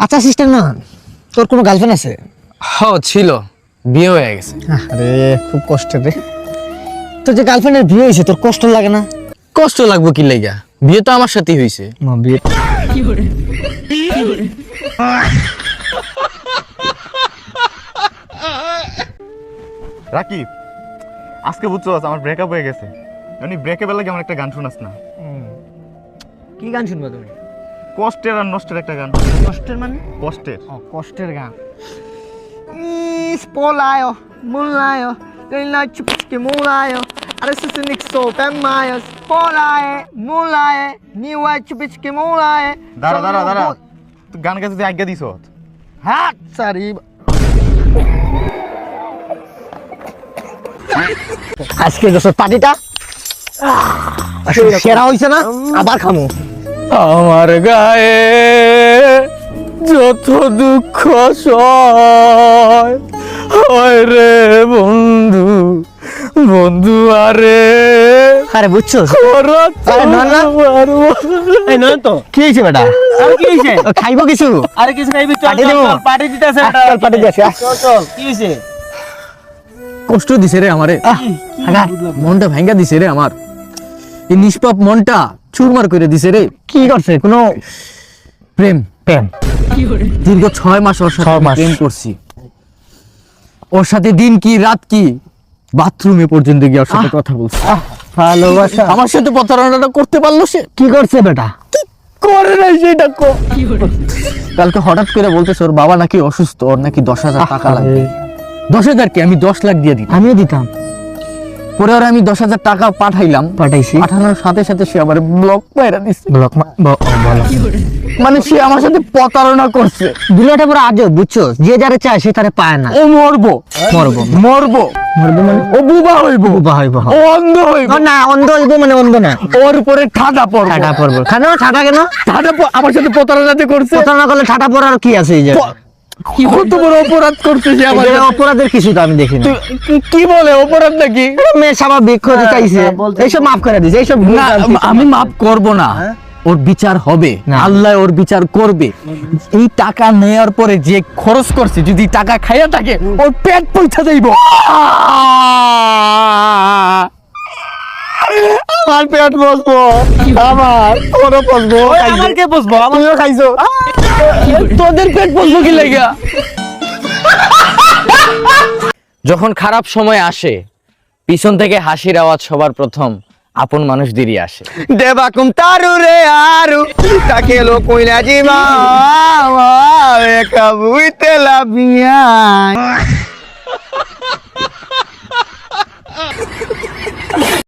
আচ্ছা সিস্টার না, তোর কোনো গার্লফ্রেন্ড আছে? হ্যাঁ ছিল, বিয়ে হয়ে গেছে। আরে খুব কষ্টের রে। তোর যে গার্লফ্রেন্ডের বিয়ে হয়েছে তোর কষ্ট লাগে না? কষ্ট লাগবো কি লাইগা, বিয়ে তো আমার সাথেই হয়েছে। না বিয়ে রাকিব, আজকে বুঝছো আমার ব্রেকআপ হয়ে গেছে। মানে ব্রেকআপের লাগে আমার একটা গান শোনাস না? কি গান শুনবে তুমি? কষ্টের আর নষ্টের একটা গান। কষ্টের মানে? কষ্টের। কষ্টের গান। Spolayo, mulayo, lila chupski mulayo, arasusunik so pemayo, spolaye, mulaye, niwa chupski mulaye. দাঁড়া দাঁড়া দাঁড়া, তুই গান গাইতে তুই আজ্ঞা দিছ? হাত সারি। আজকে যখন পার্টিটা সেরা হয়েছে না, আবার খামো। আমার গায়ে যত দুঃখ সয় হয় রে বন্ধু, বন্ধু আরে আরে বুঝছো? আরে না না, এই না তো কি হয়েছে বেটা? আর কি হইছে? খাইবো কিছু? আরে কিছু খাইবি? চল পার্টি দেবো? পার্টি দিতেছে এটা। চল পার্টি দিতেছে। চল চল, কি হইছে? কষ্ট দিছে রে আমারে, মনটা ভাঙ্গা দিছে রে আমার। এই নিষ্পাপ মনটা চুরমার করে দিছে রে। কি করছে? কোনো প্রেম প্রেম? দীর্ঘ 6 মাস ওর সাথে 6 আমি মাস। প্রেম করছি। ওর সাথে দিন কি রাত কি বাথরুমে পর্যন্ত গিয়ে ওর সাথে কথা বলছি। ভালোবাসা আমার সাথে প্রতারণাটা করতে পারলো সে? কি করছে বেটা? করে নাই সেটা কালকে হঠাৎ করে বলতেছে ওর বাবা নাকি অসুস্থ, ওর নাকি 10,000 টাকা লাগবে। 10,000 কি, আমি 10 লাখ দিয়ে দিই। আমিও দিতাম। পরে ওর আমি 10,000 টাকা পাঠাইলাম, পাঠাইছি। পাঠানোর সাথে সাথে সে আবার ব্লক মাইরা দিচ্ছে। ব্লক বলো। মানে সে আমার সাথে প্রতারণা করছে। দুনিয়াটা পুরো আজব, বুঝছো? যে যারে চায় সে তারে পায় না। ও মরবো মরবো মরবো মরবো মানে ও বুবা হইব, বুবা হইব। ও অন্ধ হইব, না অন্ধ হইব মানে অন্ধ না, ওর উপরে ঠাডা পড়বো। ঠাটা পড়বো। কেন ঠাটা কেন? আমার সাথে প্রতারণাতে করছে। প্রতারণা করলে ঠাটা পড়ার কি আছে? এই যে কত বড় অপরাধ করছে সে আমার সাথে। অপরাধের কিছু তো আমি দেখি না। কি বলে অপরাধ নাকি? মেয়ে স্বাভাবিক ক্ষতি চাইছে, এইসব মাফ করে দিছে। এইসব ভুল না কাজ আমি মাফ করব না, ওর বিচার হবে, না। আল্লাহ ওর বিচার করবে। এই টাকা নেওয়ার পরে যে খরচ করছে, যদি টাকা খাইয়া থাকে ওর পেট পয়সা যাইব। আমার পেট বসবো, আমার ওরও বসবো। ওই আমার কে বসবো? তুমিও খাইছো, তোদের পেট বসবো কি লাগা? যখন খারাপ সময় আসে, পিছন থেকে হাসির আওয়াজ সবার প্রথম আপন মানুষদেরই আসে। দেবাকুম তারু রে আরু তাকে লো কইলা জিমা একা বুইতে লাভিয়া